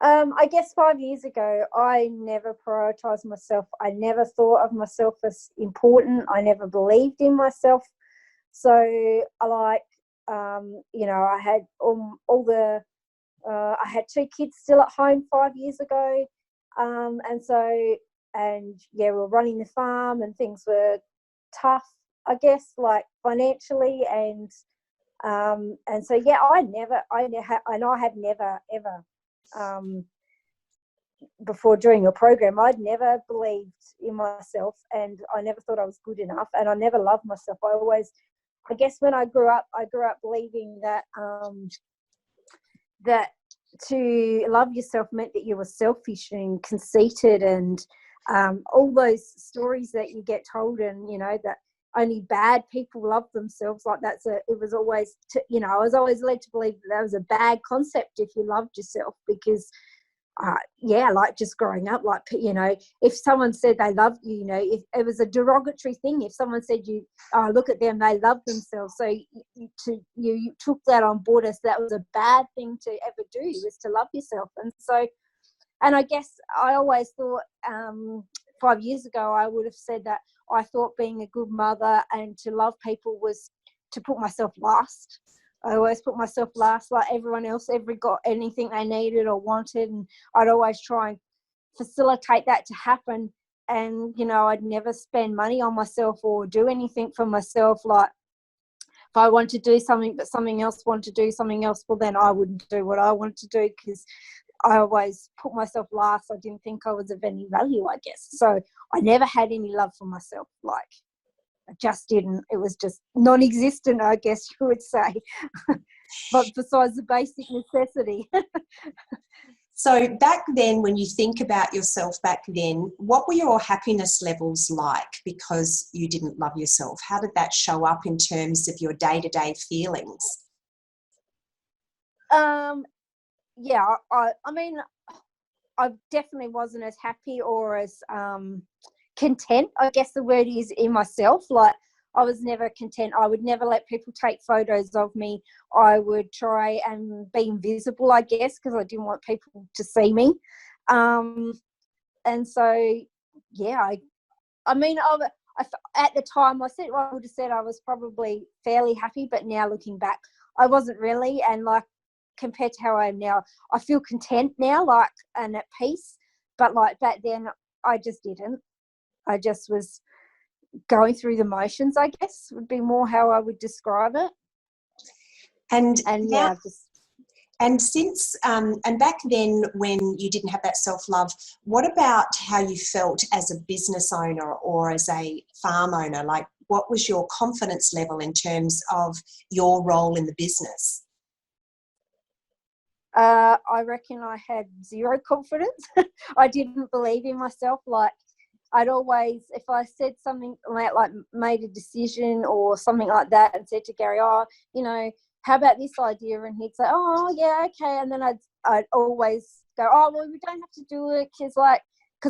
I guess 5 years ago, I never prioritized myself. I never thought of myself as important. I never believed in myself. So I had I had two kids still at home 5 years ago. We were running the farm and things were tough, I guess, like financially. I have never ever, before doing a program, I'd never believed in myself, and I never thought I was good enough, and I never loved myself. I guess when I grew up believing that that to love yourself meant that you were selfish and conceited, and all those stories that you get told, and that only bad people love themselves. Like I was always led to believe that was a bad concept if you loved yourself, because like just growing up, like, if someone said they loved you, if it was a derogatory thing, if someone said look at them, they love themselves. So you took that on board as that was a bad thing to ever do, was to love yourself. And I guess I always thought, 5 years ago, I would have said that I thought being a good mother and to love people was to put myself last. I always put myself last, like everyone else ever got anything they needed or wanted, and I'd always try and facilitate that to happen. And, I'd never spend money on myself or do anything for myself. Like, if I wanted to do something but something else wanted to do something else, well, then I wouldn't do what I wanted to do, because I always put myself last. I didn't think I was of any value, I guess. So I never had any love for myself. Like, I just didn't. It was just non-existent, I guess you would say. But besides the basic necessity. So back then, when you think about yourself back then, what were your happiness levels like because you didn't love yourself? How did that show up in terms of your day-to-day feelings? Yeah, I mean, I definitely wasn't as happy or as content, I guess the word is, in myself. Like, I was never content. I would never let people take photos of me. I would try and be invisible, I guess, because I didn't want people to see me. And so, yeah, at the time, I would have said I was probably fairly happy, but now looking back, I wasn't really. And like, compared to how I am now, I feel content now, like, and at peace. But like back then, I just didn't. I just was going through the motions, I guess, would be more how I would describe it. And back then, when you didn't have that self-love, what about how you felt as a business owner or as a farm owner? Like, what was your confidence level in terms of your role in the business? I reckon I had zero confidence. I didn't believe in myself. Like, I'd always, if I said something, like made a decision or something like that, and said to Gary, how about this idea? And he'd say, oh, yeah, okay. And then I'd always go, oh, well, we don't have to do it, because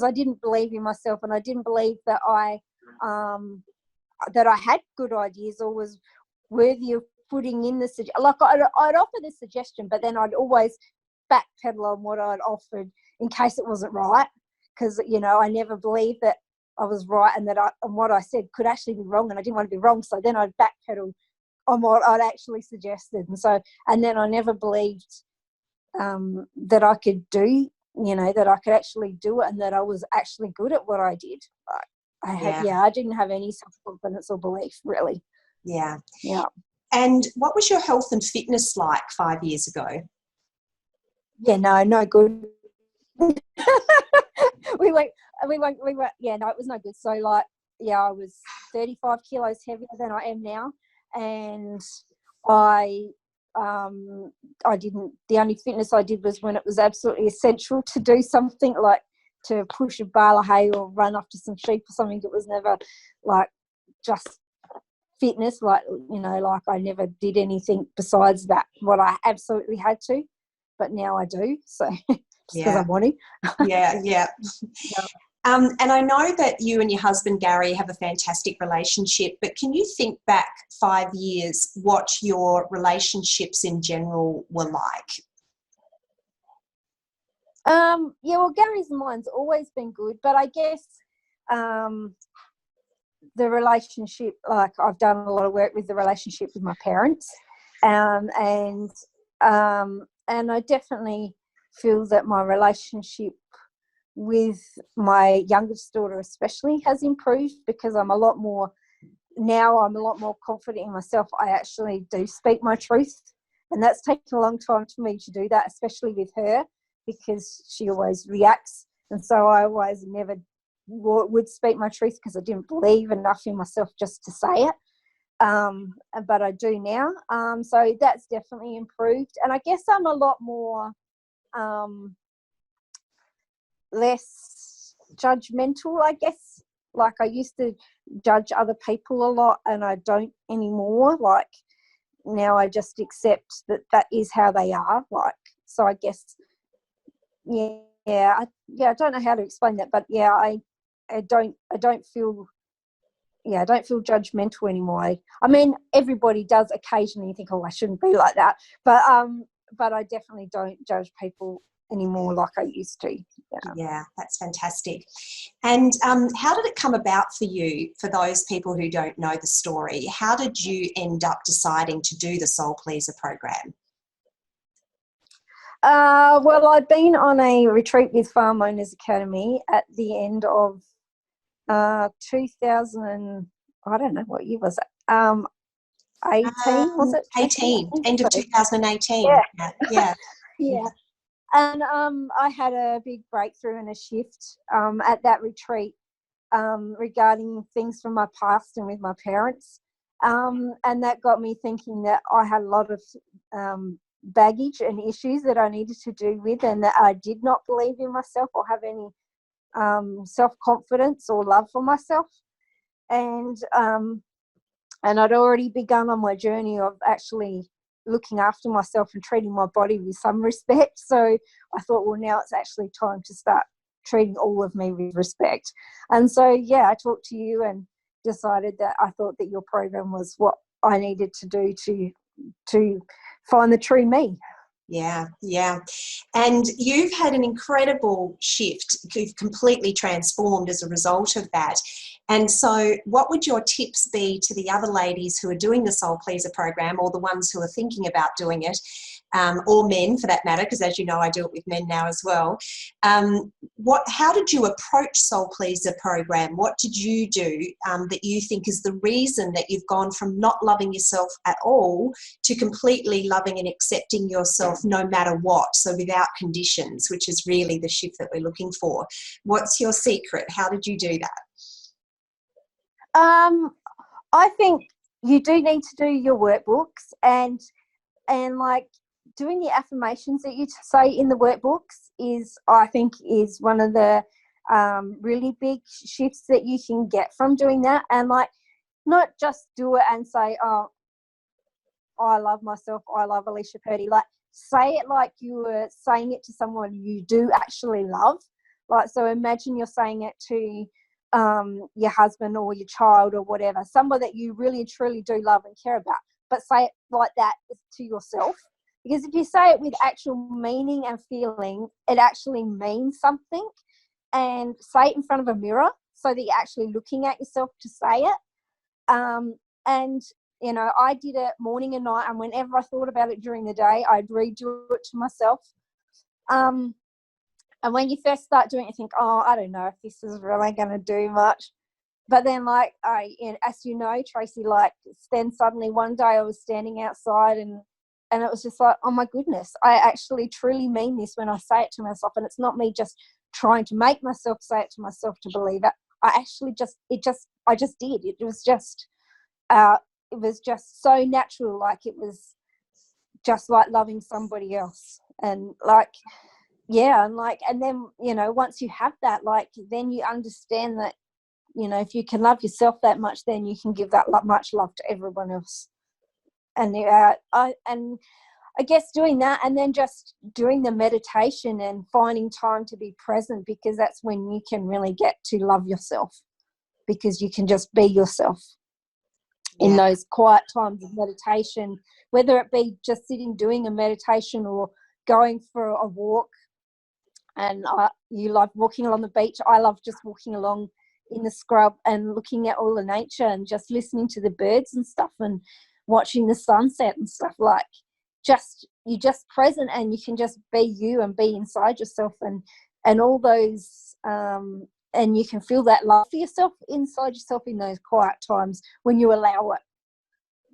I didn't believe in myself, and I didn't believe that I had good ideas or was worthy of putting in the suggestion. Like, I'd offer the suggestion, but then I'd always backpedal on what I'd offered in case it wasn't right, because I never believed that I was right, and that what I said could actually be wrong, and I didn't want to be wrong. So then I'd backpedal on what I'd actually suggested, and then I never believed that I could do, that I could actually do it, and that I was actually good at what I did. I didn't have any self-confidence or belief, really. Yeah. Yeah. And what was your health and fitness like 5 years ago? Yeah, no good. we went. Yeah, no, it was no good. So, like, yeah, I was 35 kilos heavier than I am now, and I didn't. The only fitness I did was when it was absolutely essential to do something, like to push a bale of hay or run after some sheep or something. It was never like just fitness, like I never did anything besides that, what I absolutely had to, but now I do, so just because I want to. Yeah. And I know that you and your husband Gary have a fantastic relationship, but can you think back 5 years what your relationships in general were like? Yeah, well, Gary's mind's always been good, but I guess the relationship, like I've done a lot of work with the relationship with my parents, and I definitely feel that my relationship with my youngest daughter especially has improved, because I'm a lot more confident in myself. I actually do speak my truth, and that's taken a long time for me to do that, especially with her, because she always reacts, and so I always never would speak my truth because I didn't believe enough in myself just to say it. But I do now. So that's definitely improved, and I guess I'm a lot more less judgmental, I guess. Like, I used to judge other people a lot, and I don't anymore. Like, now I just accept that is how they are. Like, so I guess, I don't know how to explain that, but yeah, I don't feel judgmental anymore. I mean, everybody does occasionally think, oh, I shouldn't be like that, but I definitely don't judge people anymore like I used to. Yeah, that's fantastic. And how did it come about for you, for those people who don't know the story? How did you end up deciding to do the Soul Pleaser program? Well, I'd been on a retreat with Farm Owners Academy at the end of 2000, and I don't know what year was it. 18, was it? 18, end of 2018. Yeah. Yeah. Yeah. And I had a big breakthrough and a shift at that retreat regarding things from my past and with my parents. And that got me thinking that I had a lot of baggage and issues that I needed to do with, and that I did not believe in myself or have any self-confidence or love for myself. And I'd already begun on my journey of actually looking after myself and treating my body with some respect. So I thought, well, now it's actually time to start treating all of me with respect. And so, I talked to you and decided that I thought that your program was what I needed to do to find the true me. Yeah. And you've had an incredible shift. You've completely transformed as a result of that. And so what would your tips be to the other ladies who are doing the Soul Pleaser program, or the ones who are thinking about doing it, or men for that matter, because as you know, I do it with men now as well. How did you approach Soul Pleaser program? What did you do that you think is the reason that you've gone from not loving yourself at all to completely loving and accepting yourself no matter what, so without conditions, which is really the shift that we're looking for? What's your secret? How did you do that? I think you do need to do your workbooks, and like doing the affirmations that you say in the workbooks I think is one of the really big shifts that you can get from doing that. And like, not just do it and say, oh, I love myself, I love Alicia Purdie. Like, say it like you were saying it to someone you do actually love. Like, so imagine you're saying it to your husband or your child or whatever, someone that you really truly do love and care about, but say it like that to yourself. Because if you say it with actual meaning and feeling, it actually means something. And say it in front of a mirror so that you're actually looking at yourself to say it. And I did it morning and night, and whenever I thought about it during the day, I'd redo it to myself. And when you first start doing it, you think, oh, I don't know if this is really going to do much. But then, like, as you know, Tracy, like, then suddenly one day I was standing outside and it was just like, oh my goodness, I actually truly mean this when I say it to myself. And it's not me just trying to make myself say it to myself to believe it. I just did. It was just so natural. Like, it was just like loving somebody else. And like, and then, once you have that, like, then you understand that, if you can love yourself that much, then you can give that much love to everyone else. And I guess doing that, and then just doing the meditation and finding time to be present, because that's when you can really get to love yourself, because you can just be yourself in those quiet times of meditation, whether it be just sitting doing a meditation or going for a walk. and you love walking along the beach. I love just walking along in the scrub and looking at all the nature and just listening to the birds and stuff and watching the sunset and stuff. Like, you're just present, and you can just be you and be inside yourself, and all those and you can feel that love for yourself inside yourself in those quiet times when you allow it,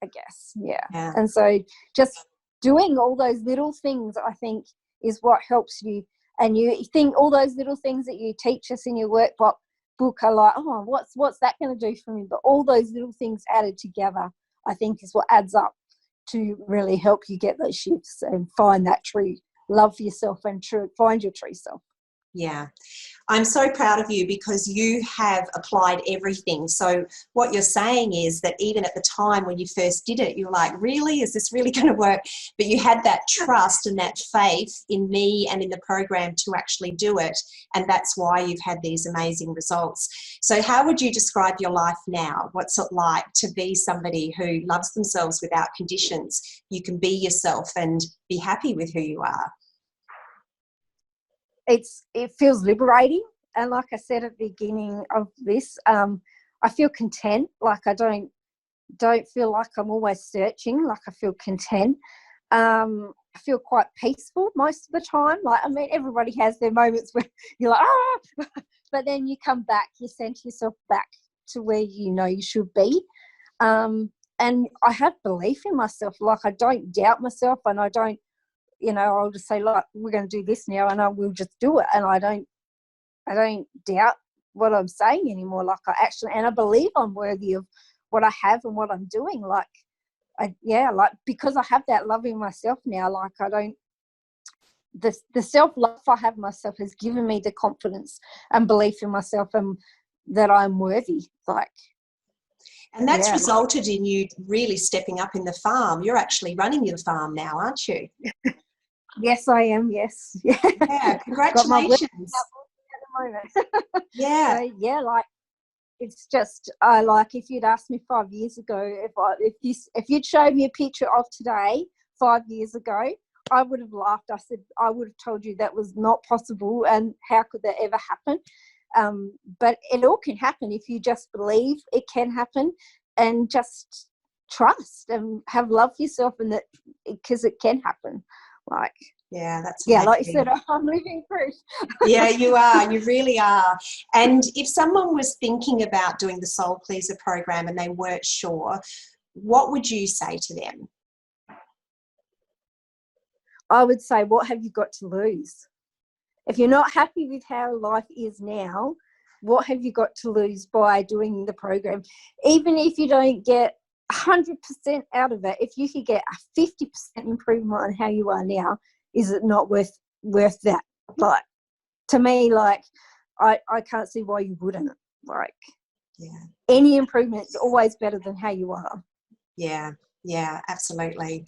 I guess. Yeah. And so just doing all those little things, I think, is what helps you. And you think all those little things that you teach us in your workbook are like, oh, what's that going to do for me? But all those little things added together, I think, is what adds up to really help you get those shifts and find that true love for yourself and find your true self. Yeah. I'm so proud of you because you have applied everything. So what you're saying is that even at the time when you first did it, you're like, really? Is this really going to work? But you had that trust and that faith in me and in the program to actually do it. And that's why you've had these amazing results. So how would you describe your life now? What's it like to be somebody who loves themselves without conditions? You can be yourself and be happy with who you are. It feels liberating, and like I said at the beginning of this, I feel content. Like, I don't feel like I'm always searching. Like, I feel content. I feel quite peaceful most of the time. Like, I mean, everybody has their moments where you're like, ah, but then you come back, you center yourself back to where you know you should be. And I have belief in myself. Like, I don't doubt myself, and I don't, I'll just say, like, we're going to do this now, and I will just do it. And I don't doubt what I'm saying anymore. Like, I believe I'm worthy of what I have and what I'm doing. Like, because I have that love in myself now, like, the self-love I have myself has given me the confidence and belief in myself and that I'm worthy. Like, and that's resulted in you really stepping up in the farm. You're actually running your farm now, aren't you? Yes, I am. Yes. Yeah. Congratulations. Yeah. So, yeah, like, it's just, like, if you'd asked me 5 years ago, if you'd showed me a picture of today 5 years ago, I would have laughed. I said, I would have told you that was not possible, and how could that ever happen? But it all can happen if you just believe it can happen, and just trust and have love for yourself, and that, because it can happen. Like, yeah, that's amazing. Like you said, I'm living proof. Yeah, you are. You really are. And if someone was thinking about doing the Soul Pleaser program and they weren't sure, what would you say to them? I would say, what have you got to lose? If you're not happy with how life is now, what have you got to lose by doing the program? Even if you don't get 100% out of it, if you could get a 50% improvement on how you are now, is it not worth that? Like, to me, like, I can't see why you wouldn't. Like, any improvement is always better than how you are. Yeah, absolutely.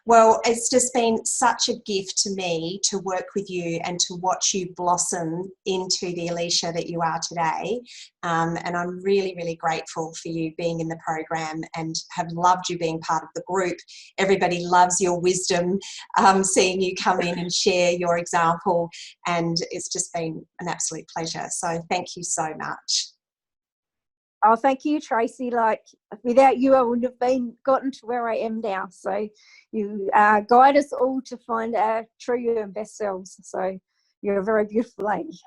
Well, it's just been such a gift to me to work with you and to watch you blossom into the Alicia that you are today. And I'm really, really grateful for you being in the program, and have loved you being part of the group. Everybody loves your wisdom, seeing you come in and share your example. And it's just been an absolute pleasure. So thank you so much. Oh, thank you, Tracy. Like, without you, I wouldn't have gotten to where I am now. So you guide us all to find our true and best selves. So you're a very beautiful lady.